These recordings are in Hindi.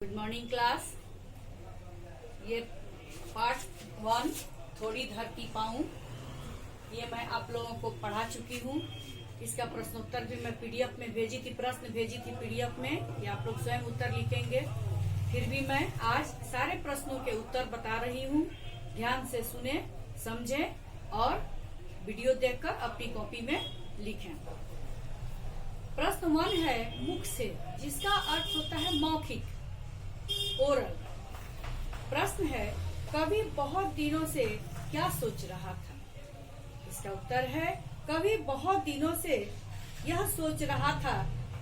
Good morning class. ये पार्ट 1 थोड़ी धरती पाऊं ये मैं आप लोगों को पढ़ा चुकी हूँ। इसका प्रश्नोत्तर भी मैं पीडीएफ में भेजी थी, प्रश्न भेजी थी पीडीएफ में। ये आप लोग स्वयं उत्तर लिखेंगे। फिर भी मैं आज सारे प्रश्नों के उत्तर बता रही हूँ। ध्यान से सुने, समझें और वीडियो देखकर अपनी कॉपी में लिखें। प्रश्न 1 है मुख से, जिसका अर्थ होता है मौखिक, ओरल। प्रश्न है कवि बहुत दिनों से क्या सोच रहा था। इसका उत्तर है कवि बहुत दिनों से यह सोच रहा था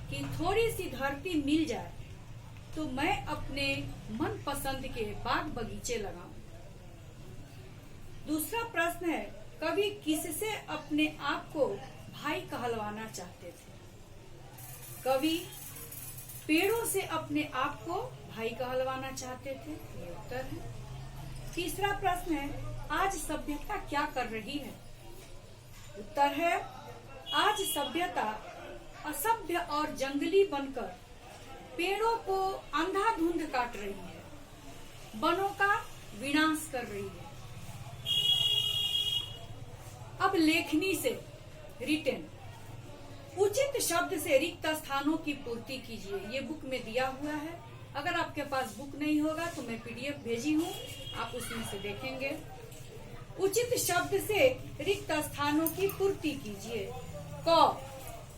कि थोड़ी सी धरती मिल जाए तो मैं अपने मन पसंद के बाग बगीचे लगाऊं। दूसरा प्रश्न है कवि किससे अपने आप को भाई कहलवाना चाहते थे। कवि पेड़ों से अपने आप को भाई कहलवाना चाहते थे। ये उत्तर है। तीसरा प्रश्न है आज सभ्यता क्या कर रही है। उत्तर है आज सभ्यता असभ्य और जंगली बनकर पेड़ों को अंधाधुंध काट रही है, वनों का विनाश कर रही है। अब लेखनी से रिटन उचित शब्द से रिक्त स्थानों की पूर्ति कीजिए। ये बुक में दिया हुआ है। अगर आपके पास बुक नहीं होगा तो मैं पीडीएफ भेजी हूँ, आप उसमें से देखेंगे। उचित शब्द से रिक्त स्थानों की पूर्ति कीजिए। क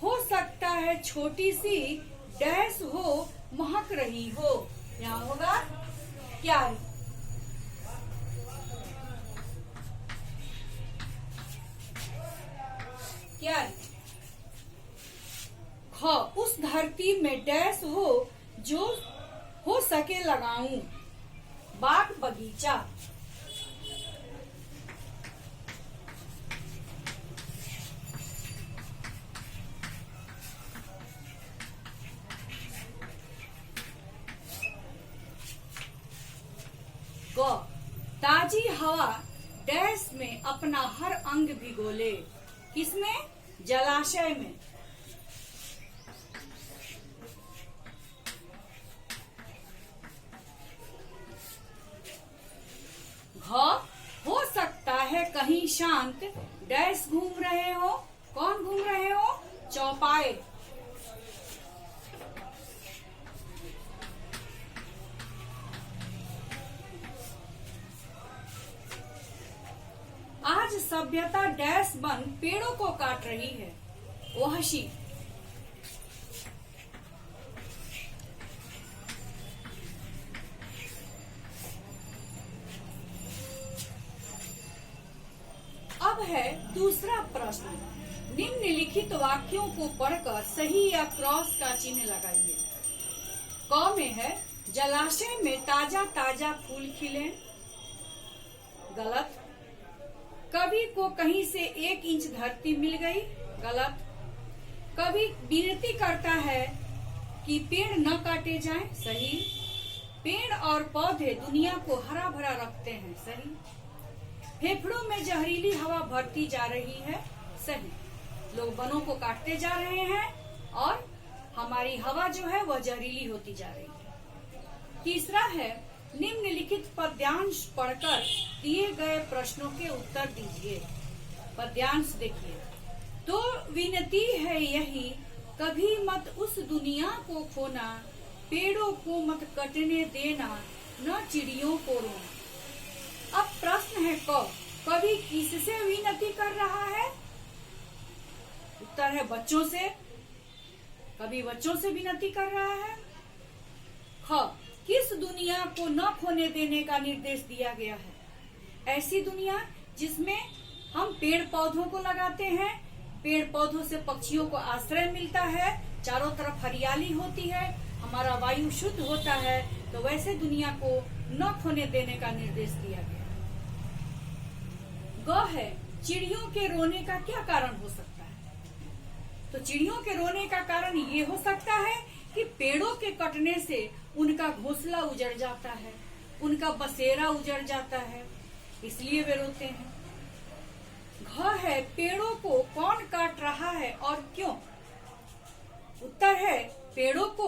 हो सकता है छोटी सी डैश हो महक रही हो। यहाँ होगा क्यारी। क्यारी। ख उस धरती में डैश हो जो हो सके लगाऊं। बाग बगीचा। ग ताजी हवा डैश में अपना हर अंग भिगोले। किसमें? जलाशय में। हो सकता है कहीं शांत डैश घूम रहे हो। कौन घूम रहे हो? चौपाए। आज सभ्यता डैश बन पेड़ों को काट रही है। वहशी। अब है दूसरा प्रश्न। निम्नलिखित वाक्यों को पढ़कर सही या क्रॉस का चिन्ह लगाइए। क में है जलाशय में ताजा ताजा फूल खिले। गलत। कवि को कहीं से 1 इंच धरती मिल गई। गलत। कवि विनती करता है कि पेड़ न काटे जाएं। सही। पेड़ और पौधे दुनिया को हरा भरा रखते हैं। सही। फेफड़ों में जहरीली हवा भरती जा रही है। सही। लोग वनों को काटते जा रहे हैं और हमारी हवा जो है वह जहरीली होती जा रही है। तीसरा है निम्नलिखित पद्यांश पढ़कर दिए गए प्रश्नों के उत्तर दीजिए। पद्यांश देखिए। तो विनती है यही कभी मत उस दुनिया को खोना, पेड़ों को मत कटने देना, न चिड़ियों को रोना। अब प्रश्न है क कवि किससे विनती कर रहा है। उत्तर है बच्चों से। कवि बच्चों से विनती कर रहा है। ख किस दुनिया को न खोने देने का निर्देश दिया गया है। ऐसी दुनिया जिसमें हम पेड़ पौधों को लगाते हैं, पेड़ पौधों से पक्षियों को आश्रय मिलता है, चारों तरफ हरियाली होती है, हमारा वायु शुद्ध होता है, तो वैसे दुनिया को न खोने देने का निर्देश दिया गया। ग है चिड़ियों के रोने का क्या कारण हो सकता है। तो चिड़ियों के रोने का कारण ये हो सकता है कि पेड़ों के कटने से उनका घोंसला उजड़ जाता है, उनका बसेरा उजड़ जाता है, इसलिए वे रोते हैं। घ है पेड़ों को कौन काट रहा है और क्यों। उत्तर है पेड़ों को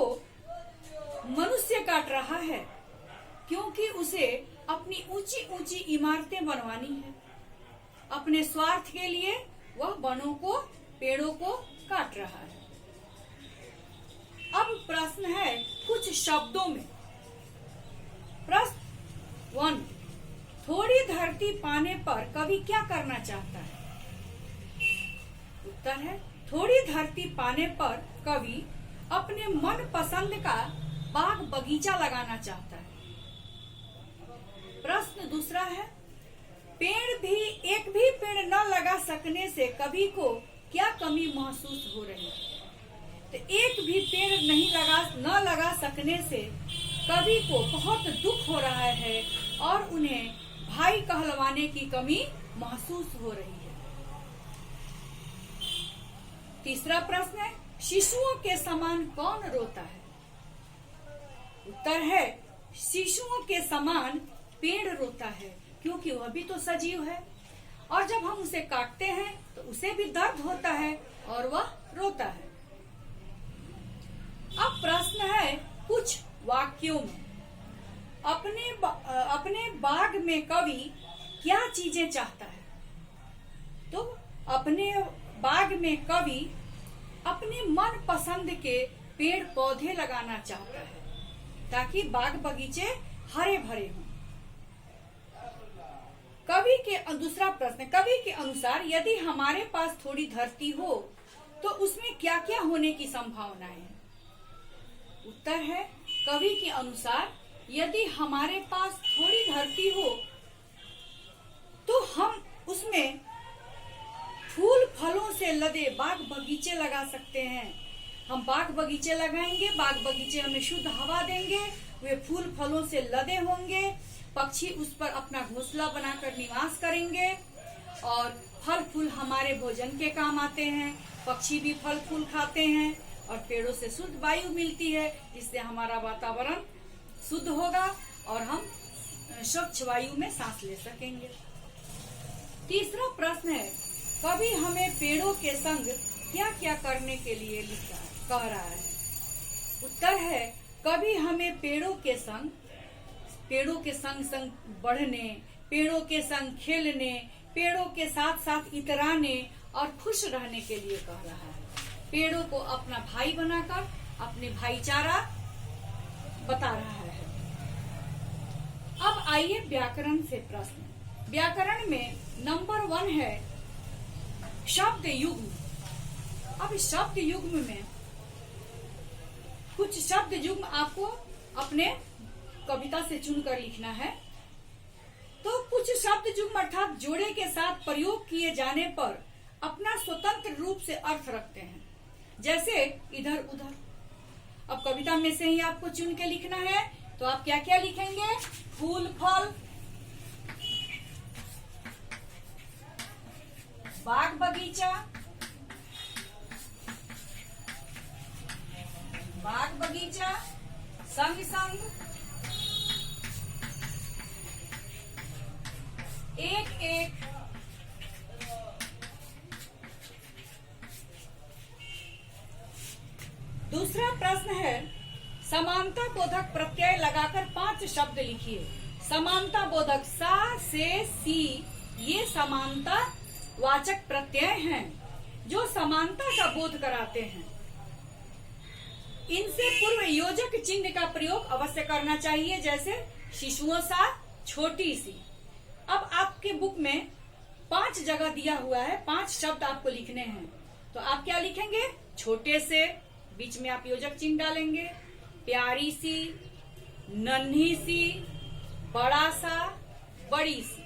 मनुष्य काट रहा है क्योंकि उसे अपनी ऊंची ऊंची इमारतें बनवानी है। अपने स्वार्थ के लिए वह वनों को, पेड़ों को काट रहा है। अब प्रश्न है कुछ शब्दों में। प्रश्न 1, थोड़ी धरती पाने पर कवि क्या करना चाहता है? उत्तर है थोड़ी धरती पाने पर कवि अपने मन पसंद का बाग बगीचा लगाना चाहता है। प्रश्न दूसरा है, एक भी पेड़ न लगा सकने से कवि को क्या कमी महसूस हो रही है? तो एक भी पेड़ न लगा सकने से कवि को बहुत दुख हो रहा है और उन्हें भाई कहलवाने की कमी महसूस हो रही है। तीसरा प्रश्न है, शिशुओं के समान कौन रोता है? उत्तर है शिशुओं के समान पेड़ रोता है क्योंकि वह भी तो सजीव है और जब हम उसे काटते हैं तो उसे भी दर्द होता है और वह रोता है। अब प्रश्न है कुछ वाक्यों में। अपने बाग में कवि क्या चीजें चाहता है? तो अपने बाग में कवि अपने मन पसंद के पेड़ पौधे लगाना चाहता है ताकि बाग बगीचे हरे भरे हों। दूसरा प्रश्न, कवि के अनुसार यदि हमारे पास थोड़ी धरती हो तो उसमें क्या क्या होने की संभावनाएं हैं? उत्तर है कवि के अनुसार यदि हमारे पास थोड़ी धरती हो तो हम उसमें फूल फलों से लदे बाग बगीचे लगा सकते हैं। हम बाग बगीचे लगाएंगे, बाग बगीचे हमें शुद्ध हवा देंगे, वे फूल फलों से लदे होंगे, पक्षी उस पर अपना घोंसला बनाकर निवास करेंगे और फल फूल हमारे भोजन के काम आते हैं। पक्षी भी फल फूल खाते हैं और पेड़ों से शुद्ध वायु मिलती है, जिससे हमारा वातावरण शुद्ध होगा और हम स्वच्छ वायु में सांस ले सकेंगे। तीसरा प्रश्न है, कवि हमें पेड़ों के संग क्या क्या करने के लिए कह रहा है? उत्तर है कवि हमें पेड़ों के संग संग बढ़ने, पेड़ों के संग खेलने, पेड़ों के साथ साथ इतराने और खुश रहने के लिए कह रहा है। पेड़ों को अपना भाई बनाकर अपने भाईचारा बता रहा है। अब आइए व्याकरण से प्रश्न। व्याकरण में नंबर 1 है शब्द युग्म। अब शब्द युग्म में कुछ शब्द युग्म आपको अपने कविता से चुनकर लिखना है। तो कुछ शब्द युग्म अर्थात जोड़े के साथ प्रयोग किए जाने पर अपना स्वतंत्र रूप से अर्थ रखते हैं, जैसे इधर उधर। अब कविता में से ही आपको चुन के लिखना है, तो आप क्या क्या लिखेंगे? फूल फल, बाग बगीचा, बाग बगीचा, संग संग, एक एक, दूसरा प्रश्न है समानता बोधक प्रत्यय लगाकर 5 शब्द लिखिए। समानता बोधक सा से सी ये समानता वाचक प्रत्यय हैं जो समानता का बोध कराते हैं। इनसे पूर्व योजक चिन्ह का प्रयोग अवश्य करना चाहिए, जैसे शिशुओं सा, छोटी सी। अब आपके बुक में 5 जगह दिया हुआ है, 5 शब्द आपको लिखने हैं। तो आप क्या लिखेंगे? छोटे से, बीच में आप योजक चिन्ह डालेंगे, प्यारी सी, नन्ही सी, बड़ा सा, बड़ी सी।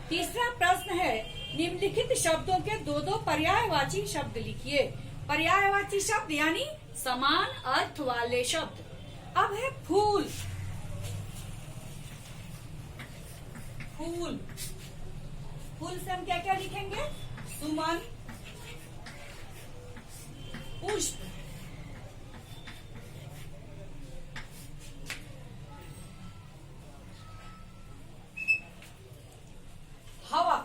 तीसरा प्रश्न है निम्नलिखित शब्दों के 2-2 पर्यायवाची शब्द लिखिए। पर्यायवाची शब्द यानी समान अर्थ वाले शब्द। अब है फूल। फूल, फूल से हम क्या क्या लिखेंगे? सुमन, पुष्प, हवा,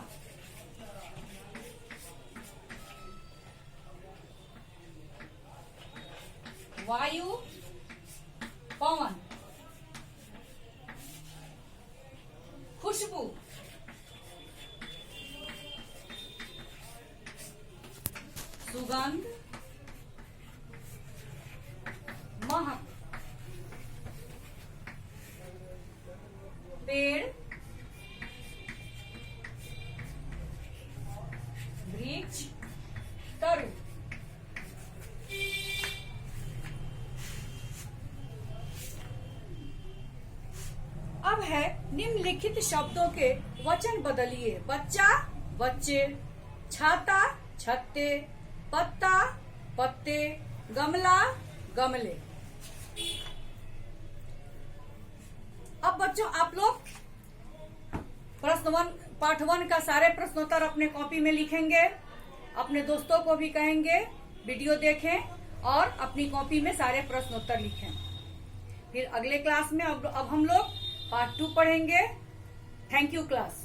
वायु, पवन। सुगंध, महक, पेड़, वृक्ष, तरु। अब है निम्नलिखित शब्दों के वचन बदलिए। बच्चा, बच्चे, छाता, छत्ते, पत्ता, पत्ते, गमला, गमले। अब बच्चों आप लोग पाठ 1 का सारे प्रश्नोत्तर अपने कॉपी में लिखेंगे, अपने दोस्तों को भी कहेंगे वीडियो देखें और अपनी कॉपी में सारे प्रश्नोत्तर लिखें। फिर अगले क्लास में अब हम लोग पार्ट 2 पढ़ेंगे। Thank you class.